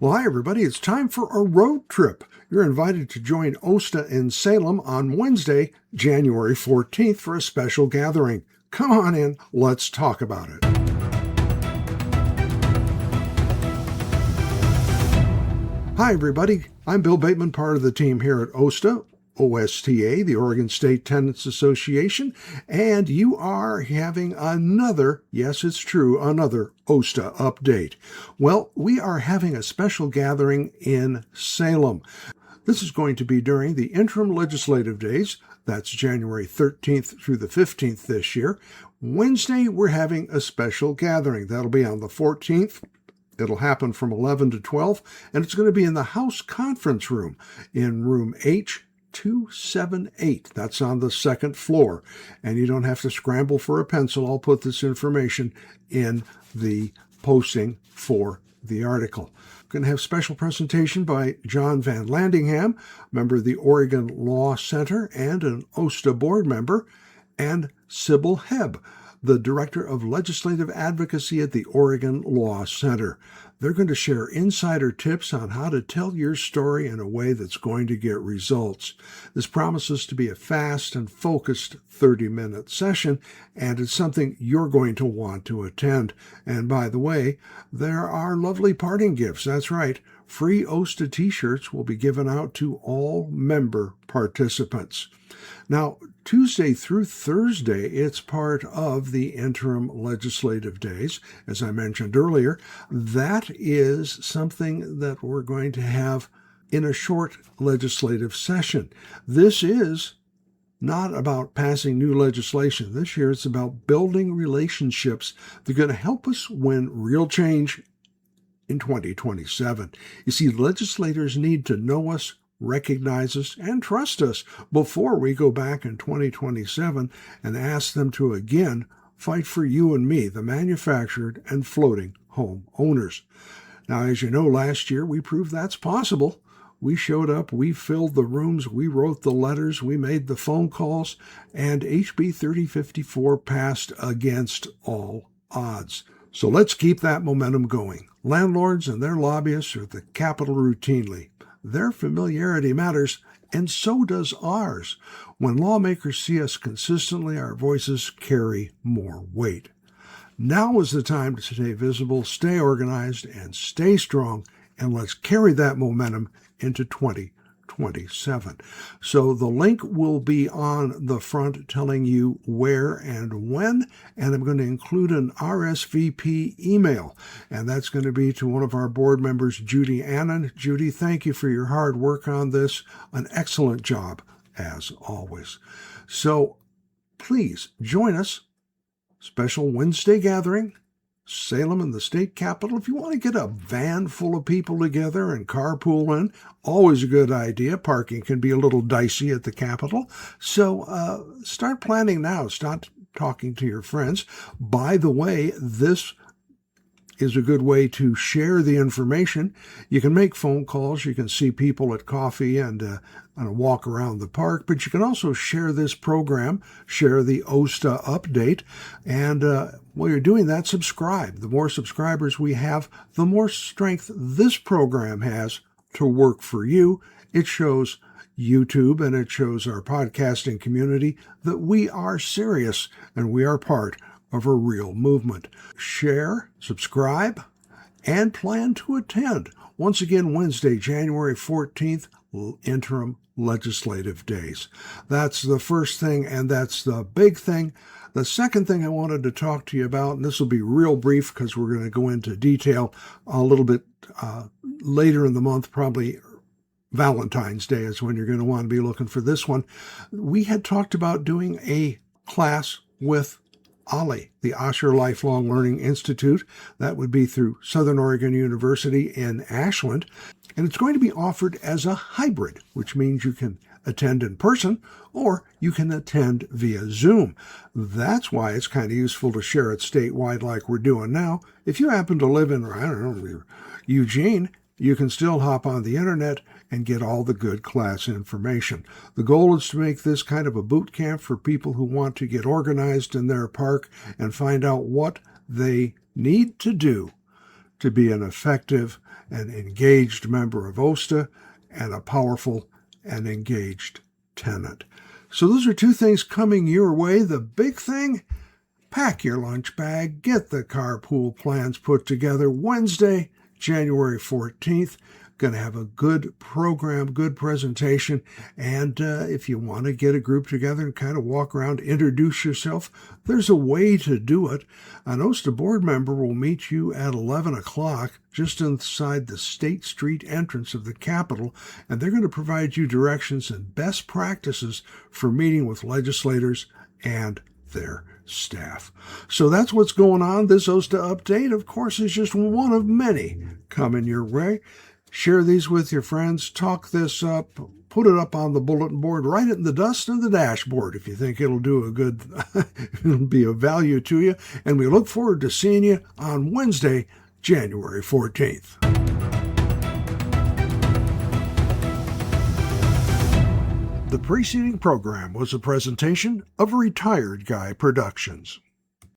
Well, hi, everybody. It's time for a road trip. You're invited to join OSTA in Salem on Wednesday, January 14th for a special gathering. Come on in. Let's talk about it. Hi, everybody. I'm Bill Bateman, part of the team here at OSTA, OSTA, the Oregon State Tenants Association, and you are having another, yes, it's true, another OSTA update. Well, we are having a special gathering in Salem. This is going to be during the interim legislative days. That's January 13th through the 15th this year. Wednesday, we're having a special gathering. That'll be on the 14th. It'll happen from 11 to 12, and it's going to be in the House Conference Room in room H278. That's on the second floor, and you don't have to scramble for a pencil. I'll put this information in the posting for the article. We're going to have special presentation by John Van Landingham, member of the Oregon Law Center and an OSTA board member, and Sybil Hebb, the Director of Legislative Advocacy at the Oregon Law Center. They're going to share insider tips on how to tell your story in a way that's going to get results. This promises to be a fast and focused 30-minute session, and it's something you're going to want to attend. And by the way, there are lovely parting gifts. That's right. Free OSTA t-shirts will be given out to all member participants. Now, Tuesday through Thursday, it's part of the interim legislative days. As I mentioned earlier, that is something that we're going to have in a short legislative session. This is not about passing new legislation. This year, it's about building relationships that are going to help us win real change in 2027. You see, legislators need to know us, recognize us, and trust us before we go back in 2027 and ask them to again fight for you and me, the manufactured and floating home owners. Now, as you know, last year we proved that's possible. We showed up, we filled the rooms, we wrote the letters, we made the phone calls, and HB 3054 passed against all odds. So let's keep that momentum going. Landlords and their lobbyists are at the Capitol routinely. Their familiarity matters, and so does ours. When lawmakers see us consistently, our voices carry more weight. Now is the time to stay visible, stay organized, and stay strong, and let's carry that momentum into 2027. So the link will be on the front telling you where and when, and I'm going to include an RSVP email, and that's going to be to one of our board members, Judy Annan. Judy, thank you for your hard work on this. An excellent job, as always. So please join us. Special Wednesday gathering, Salem and the state capitol. If you want to get a van full of people together and carpool in, always a good idea. Parking can be a little dicey at the capitol. So start planning now. Start talking to your friends. By the way, this is a good way to share the information. You can make phone calls. You can see people at coffee and a walk around the park, but you can also share this program, share the OSTA update, and while you're doing that, subscribe. The more subscribers we have, the more strength this program has to work for you. It shows YouTube and it shows our podcasting community that we are serious and we are part of a real movement. Share, subscribe, and plan to attend. Once again, Wednesday, January 14th, interim legislative days. That's the first thing, and that's the big thing. The second thing I wanted to talk to you about, and this will be real brief because we're going to go into detail a little bit later in the month, probably Valentine's Day is when you're going to want to be looking for this one. We had talked about doing a class with OLLI, the Osher Lifelong Learning Institute. That would be through Southern Oregon University in Ashland. And it's going to be offered as a hybrid, which means you can attend in person or you can attend via Zoom. That's why it's kind of useful to share it statewide like we're doing now. If you happen to live in, I don't know, Eugene, you can still hop on the internet and get all the good class information. The goal is to make this kind of a boot camp for people who want to get organized in their park and find out what they need to do to be an effective and engaged member of OSTA and a powerful and engaged tenant. So those are two things coming your way. The big thing, pack your lunch bag, get the carpool plans put together. Wednesday, January 14th. Going to have a good program, good presentation, and if you want to get a group together and kind of walk around, introduce yourself, there's a way to do it. An OSTA board member will meet you at 11 o'clock just inside the State Street entrance of the Capitol, and they're going to provide you directions and best practices for meeting with legislators and their staff. So that's what's going on. This OSTA update, of course, is just one of many coming your way. Share these with your friends, talk this up, put it up on the bulletin board, write it in the dust and the dashboard if you think it'll do a good, it'll be of value to you. And we look forward to seeing you on Wednesday, January 14th. The preceding program was a presentation of Retired Guy Productions.